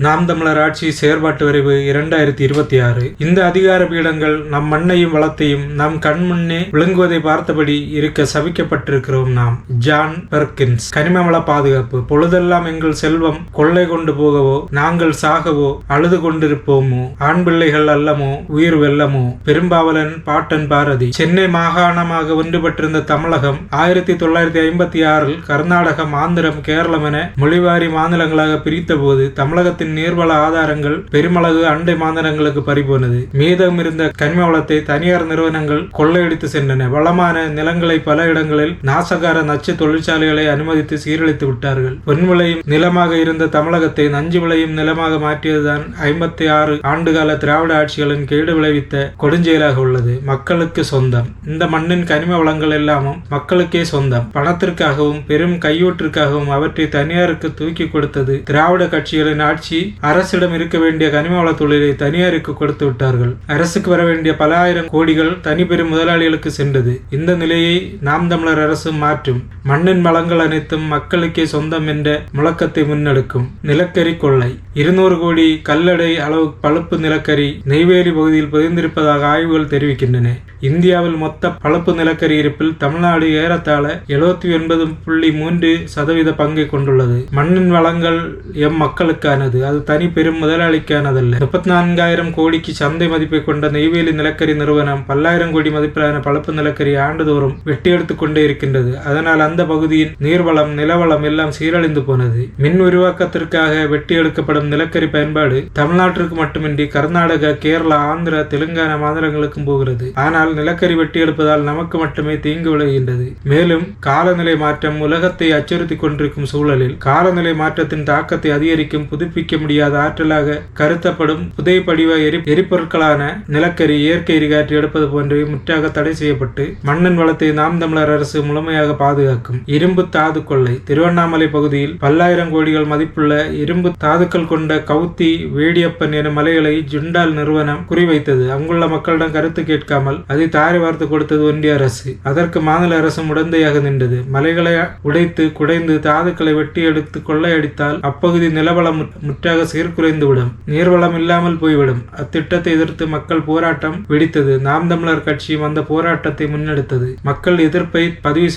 நாம் தமிழர் ஆட்சி செயற்பாட்டு வரைவு 2026. இந்த அதிகார பீடங்கள் நம் மண்ணையும் வளத்தையும் நம் கண் முன்னே விளங்குவதை பார்த்தபடி இருக்க சபிக்கப்பட்டிருக்கிறோம் நாம். John Perkins. கனிம வள பாதுகாப்பு. பொழுதெல்லாம் எங்கள் செல்வம் கொள்ளை கொண்டு போகவோ நாங்கள் சாகவோ அழுது கொண்டிருப்போமோ, ஆண் பிள்ளைகள் அல்லமோ உயிர் வெல்லமோ. பெரும்பாவலன் பாட்டன் பாரதி. சென்னை மாகாணமாக ஒன்றுபட்டிருந்த தமிழகம் 1956 கர்நாடகம், ஆந்திரம், கேரளம் என மொழிவாரி மாநிலங்களாக பிரித்த போது தமிழகத்தின் நீர்வள ஆதாரங்கள் பெருமளவு அண்டை மாநிலங்களுக்கு பறிபோனது. மீதம் இருந்த கனிம வளத்தை தனியார் நிறுவனங்கள் கொள்ளையடித்து சென்றன. வளமான நிலங்களை பல இடங்களில் நாசகார நச்சு தொழிற்சாலைகளை அனுமதித்து சீரழித்து விட்டார்கள். பொன் விளையும் நிலமாக இருந்த தமிழகத்தை நஞ்சு விளையும் நிலமாக மாற்றியதுதான் 56 ஆண்டுகால திராவிட ஆட்சிகளின் கேடு விளைவித்த கொடுஞ்செயலாக உள்ளது. மக்களுக்கு சொந்தம். இந்த மண்ணின் கனிம வளங்கள் எல்லாமும் மக்களுக்கே சொந்தம். பணத்திற்காகவும் பெரும் கையூற்றிற்காகவும் அவற்றை தனியாருக்கு தூக்கி கொடுத்தது திராவிட கட்சிகளின் ஆட்சி. அரசிடம் இருக்க வேண்டிய கனிம வள தொழிலை தனியாருக்கு கொடுத்து விட்டார்கள். அரசுக்கு வர வேண்டிய பல ஆயிரம் கோடிகள் தனிப்பெரும் முதலாளிகளுக்கு சென்றது. இந்த நிலையை நாம் தமிழர் அரசு மாற்றும். மண்ணின் வளங்கள் அனைத்தும் மக்களுக்கே சொந்தம் என்ற முழக்கத்தை முன்னெடுக்கும். நிலக்கரி கொள்ளை. 200 கோடி கல்லடை அளவு பழுப்பு நிலக்கரி நெய்வேலி பகுதியில் புதைந்திருப்பதாக ஆய்வுகள் தெரிவிக்கின்றன. இந்தியாவில் மொத்த பழுப்பு நிலக்கரி இருப்பில் தமிழ்நாடு ஏறத்தாழ 79.3% பங்கை கொண்டுள்ளது. மண்ணின் வளங்கள் எம் மக்களுக்கானது, அது தனி பெரும் முதலாளிக்கானதல்ல. 34,000 கோடிக்கு சந்தை மதிப்பை கொண்ட நெய்வேலி நிலக்கரி நிறுவனம் பல்லாயிரம் கோடி மதிப்பிலான பழுப்பு நிலக்கரி ஆண்டுதோறும் வெட்டி எடுத்துக் கொண்டே இருக்கின்றது. அதனால் அந்த பகுதியின் நீர்வளம், நிலவளம் எல்லாம் சீரழிந்து போனது. மின் உருவாக்கத்திற்காக வெட்டி எடுக்கப்படும் நிலக்கரி பயன்பாடு தமிழ்நாட்டிற்கு மட்டுமின்றி கர்நாடகா, கேரளா, ஆந்திரா, தெலுங்கானா மாநிலங்களுக்கும் போகிறது. ஆனால் நிலக்கரி வெட்டி எடுப்பதால் நமக்கு மட்டுமே தீங்கு விளைகின்றது. மேலும் காலநிலை மாற்றம் உலகத்தை அச்சுறுத்தி கொண்டிருக்கும் சூழலில் காலநிலை மாற்றத்தின் தாக்கத்தை அதிகரிக்கும் புதுப்பிக்க முடியாத ஆற்றலாக கருத்தப்படும் புதைப்படிவ எரிபொருட்களான நிலக்கரி, இயற்கை எரிகாற்று எடுப்பது போன்றவை முற்றாக தடை செய்யப்பட்டு மண்ணின் வளத்தை நாம் தமிழர் அரசு முழுமையாக பாதுகாக்கும். இரும்பு தாது கொள்ளை. திருவண்ணாமலை பகுதியில் பல்லாயிரம் கோடிகள் மதிப்புள்ள இரும்பு தாதுக்கள் கொண்ட கவுத்தி, வேடியப்பன் என மலைகளை ஜுண்டால் நிறுவனம் குறிவைத்தது. அங்குள்ள மக்களிடம் கருத்து கேட்காமல் அதை தாரை வார்த்து கொடுத்தது ஒன்றிய அரசு. அதற்கு மாநில அரசும் உடந்தையாக நின்றது. மலைகளை உடைத்து குடைந்து தாதுக்களை வெட்டி எடுத்து கொள்ளையடித்தால் அப்பகுதி நிலவளம் முற்றாக சீர்குலைந்துவிடும், நீர்வளம் இல்லாமல் போய்விடும். அத்திட்டத்தை எதிர்த்து மக்கள் போராட்டம் வெடித்தது. நாம் தமிழர் கட்சியும் அந்த போராட்டத்தை முன்னெடுத்தது. மக்கள் எதிர்ப்பை பதிவு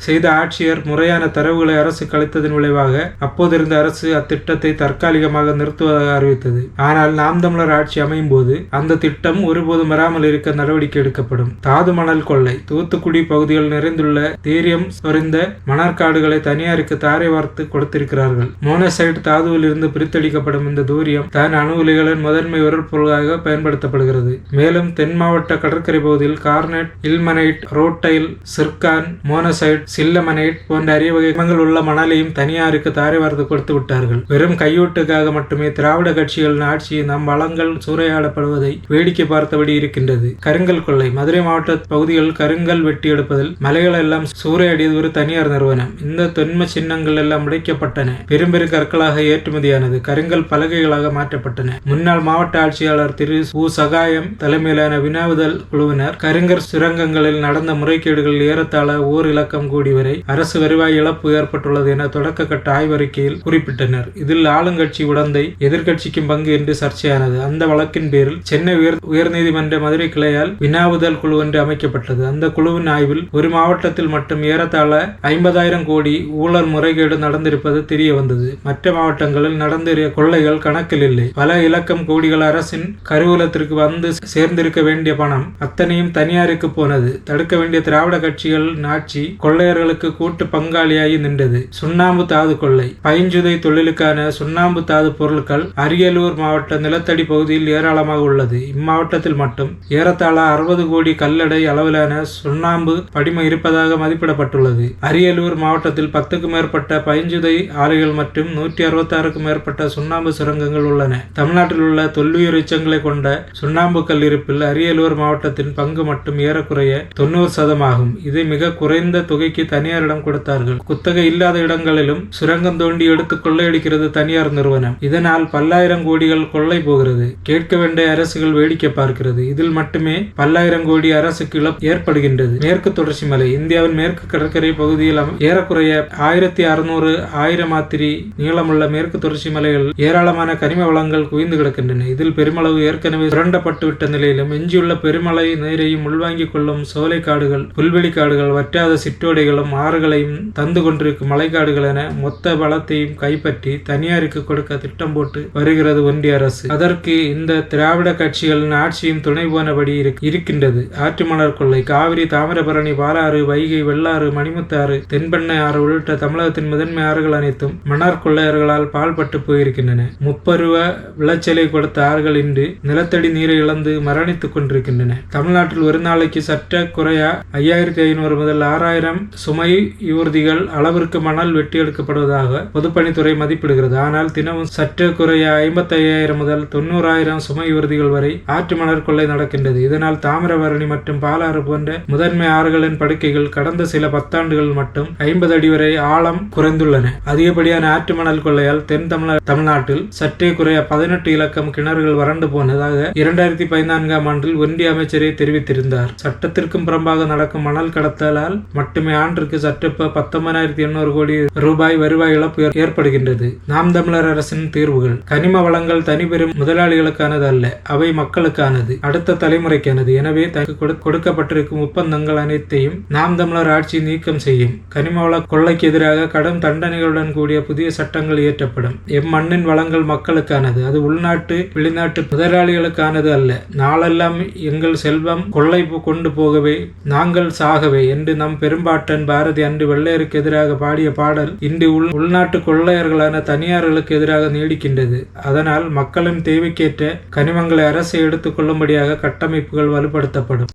செய்த ஆட்சியர் முறையான தரவுகளை அரசு கழித்ததன் விளைவாக அப்போதிருந்த அரசு அத்திட்டத்தை தற்காலிகமாக நிறுத்துவதாக அறிவித்தது. ஆனால் நாம் தமிழர் ஆட்சி அமையும் போது அந்த திட்டம் ஒருபோதும் வராமல் இருக்க நடவடிக்கை எடுக்கப்படும். தாது மணல் கொள்ளை. தூத்துக்குடி பகுதியில் நிறைந்துள்ள தீரியம் சொரிந்த மணற்காடுகளை தனியாருக்கு தாரை வார்த்து கொடுத்திருக்கிறார்கள். மோனசைட் தாதுவில் இருந்து பிரித்தளிக்கப்படும் இந்த தூரியம் தான் அணு உலைகளின் முதன்மை பொருளாக பயன்படுத்தப்படுகிறது. மேலும் தென் மாவட்ட கடற்கரை பகுதியில் கார்னெட், இல்மனைட், ரோட்டைல், சிர்கான், மோனசைட், சில்லமனைட் போன்ற அரிய வகைகள் உள்ள மணலையும் தனியாருக்கு தாரை வார்த்து கொடுத்து விட்டார்கள். வெறும் கையூட்டுக்காக மட்டுமே திராவிட கட்சிகளின் ஆட்சி நம் வளங்கள் சூறையாடப்படுவதை வேடிக்கை பார்த்தபடி இருக்கின்றது. கருங்கல் கொள்ளை. மதுரை மாவட்ட பகுதிகளில் கருங்கல் வெட்டி எடுப்பதில் மலைகள் எல்லாம் சூறையாடியது ஒரு தனியார் நிறுவனம். இந்த தொன்ம சின்னங்கள் எல்லாம் உடைக்கப்பட்டன. பெரும்பெரு கற்களாக ஏற்றுமதியானது. கருங்கல் பலகைகளாக மாற்றப்பட்டன. முன்னாள் மாவட்ட ஆட்சியாளர் திரு உ. சகாயம் தலைமையிலான வினாவுதல் குழுவினர் கருங்கல் சுரங்கங்களில் நடந்த முறைகேடுகளில் ஏறத்தாழ 1,00,000 கோடி வரை அரசு வருவாய் இழப்பு ஏற்பட்டுள்ளது என தொடக்க கட்ட ஆய்வறிக்கையில் குறிப்பிட்டனர். இதில் ஆளுங்கட்சி உடந்தை, எதிர்கட்சிக்கும் பங்கு என்று சர்ச்சையானது. அந்த வழக்கின் பேரில் சென்னை உயர்நீதிமன்ற மதுரை கிளையால் வினாவுதல் குழு ஒன்று அமைக்கப்பட்டது. அந்த குழுவின் ஆய்வில் ஒரு மாவட்டத்தில் மட்டும் ஏறத்தாழ 50,000 கோடி ஊழல் முறைகேடு நடந்திருப்பது தெரிய வந்தது. மற்ற மாவட்டங்களில் நடந்தேறிய கொள்ளைகள் கணக்கில் இல்லை. பல இலக்கம் கோடிகள் அரசின் கருவூலத்திற்கு வந்து சேர்ந்திருக்க வேண்டிய பணம் அத்தனையும் தனியாருக்கு போனது. தடுக்க வேண்டிய திராவிட கட்சிகள் ஆட்சி கொள்ளையர்களுக்கு கூட்டு பங்காளியாகி நின்றது. சுண்ணாம்பு தாது கொள்ளை. பைஞ்சுதை தொழிலுக்கான சுண்ணாம்பு தாது பொருட்கள் அரியலூர் மாவட்ட நிலத்தடி பகுதியில் ஏராளமாக உள்ளது. இம்மாவட்டத்தில் மட்டும் ஏறத்தாழ 60 கோடி கல்லடை அளவிலான சுண்ணாம்பு படிமம் இருப்பதாக மதிப்பிடப்பட்டுள்ளது. அரியலூர் மாவட்டத்தில் 10க்கும் மேற்பட்ட பைஞ்சுதை ஆலைகள் மற்றும் 166க்கும் மேற்பட்ட சுண்ணாம்பு சுரங்கங்கள் உள்ளன. தமிழ்நாட்டில் உள்ள தொல்லுயிர் எச்சங்களை கொண்ட சுண்ணாம்பு கல் இருப்பில் அரியலூர் மாவட்டத்தின் பங்கு மட்டும் ஏறக்குறைய 90% ஆகும். இதை மிக குறைந்த தொகைக்கு தனியாரிடம் கொடுத்தார்கள். குத்தகை இல்லாத இடங்களிலும் சுரங்கம் தோண்டி எடுத்து கொள்ளையடிக்கிறது தனியார் நிறுவனம். நிறுவனம். இதனால் பல்லாயிரம் கோடிகள் கொள்ளை போகிறது. கேட்க வேண்டிய அரசுகள் வேடிக்கை பார்க்கிறது. இதில் மட்டுமே பல்லாயிரம் கோடி அரசுக்கு இழப்பு ஏற்படுகின்றது. மேற்கு தொடர்ச்சி மலை இந்தியாவின் மேற்கு கடற்கரை பகுதியில் ஏறக்குறைய 1600 ஆயிரமாத்திரி நீளமுள்ள மேற்கு தொடர்ச்சி மலைகள் ஏராளமான கனிம வளங்கள் குவிந்து கிடக்கின்றன. இதில் பெருமளவு ஏற்கனவே சுரண்டப்பட்டுவிட்ட நிலையிலும் எஞ்சியுள்ள பெருமழை நீரையும் உள்வாங்கிக் கொள்ளும் சோலை காடுகள், புல்வெளி காடுகள், வற்றாத சிற்றோடைகளும் ஆறுகளையும் தந்து கொண்டிருக்கும் மலைக்காடுகள் என மொத்த வளத்தையும் கைப்பற்றி தனியாருக்கு கொடுக்க திட்டம் போட்டு வருகிறது ஒன்றிய அரசு. அதற்கு இந்த திராவிட கட்சிகளின் ஆட்சியும் துணை போனபடி இருக்கின்றது. ஆற்று மணல் கொள்ளை காவிரி, தாமிரபரணி, பாலாறு, வைகை, வெள்ளாறு, மணிமுத்தாறு, தென்பெண்ணை ஆறு உள்ளிட்ட தமிழகத்தின் முதன்மை ஆறுகள் அனைத்தும் மணற் கொள்ளையர்களால் பால்பட்டு போயிருக்கின்றன. முப்பருவ விளைச்சலை கொடுத்த ஆறுகள் இன்று நிலத்தடி நீரை இழந்து மரணித்துக் கொண்டிருக்கின்றன. தமிழ்நாட்டில் ஒரு நாளைக்கு சற்ற குறையா 5500 முதல் 6000 சுமை ஊர்திகள் அளவிற்கு மணல் வெட்டி எடுக்கப்படுவதாக பொதுப்பணித்துறை மதிப்பிடுகிறது. ஆனால் தினமும் சற்று குறைய 55,000 முதல் 90,000 சுமை ஊர்திகள் வரை ஆற்று மணல் கொள்ளை நடக்கின்றது. இதனால் தாமிரபரணி மற்றும் பாலாறு போன்ற முதன்மை ஆறுகளின் படுக்கைகள் கடந்த சில பத்தாண்டுகள் மட்டும் 50 அடி வரை ஆழம் குறைந்துள்ளன. அதிகப்படியான ஆற்று மணல் கொள்ளையால் தென் தமிழ்நாட்டில் சற்றே குறைய 18 இலக்கம் கிணறுகள் வறண்டு போனதாக 2014ஆம் ஆண்டில் ஒன்றிய அமைச்சரே தெரிவித்திருந்தார். சட்டத்திற்கும் புறம்பாக நடக்கும் மணல் கடத்தலால் மட்டுமே ஆண்டிற்கு சற்று 19,800 கோடி ரூபாய் வருவாய் இழப்பு ஏற்படுகின்றது. நாம் தமிழர் அரசின் தீர்வுகள் கனிம வளங்கள் தனிபெரும் முதலாளிகளுக்கானது அல்ல, அவை மக்களுக்கானது, அடுத்த தலைமுறைக்கானது. எனவே கொடுக்கப்பட்டிருக்கும் ஒப்பந்தங்கள் அனைத்தையும் நாம் தமிழர் ஆட்சி நீக்கம் செய்யும். கனிம வள கொள்ளைக்கு எதிராக கடும் தண்டனைகளுடன் கூடிய புதிய சட்டங்கள் இயற்றப்படும். மண்ணின் வளங்கள் மக்களுக்கானது, அது உள்நாட்டு வெளிநாட்டு முதலாளிகளுக்கானது அல்ல. நாளெல்லாம் எங்கள் செல்வம் கொள்ளை கொண்டு போகவே, நாங்கள் சாகவே என்று நம் பெரும்பாட்டன் பாரதி அன்று வெள்ளையருக்கு எதிராக பாடிய பாடல் இன்று உள்நாட்டு கொள்ளையர்களான தனியார்களுக்கு எதிராக நீடிக்கின்றது. அதனால் மக்களின் தேவைக்கேற்ற கனிமங்களை அரசு எடுத்துக் கொள்ளும்படியாக கட்டமைப்புகள் வலுப்படுத்தப்படும்.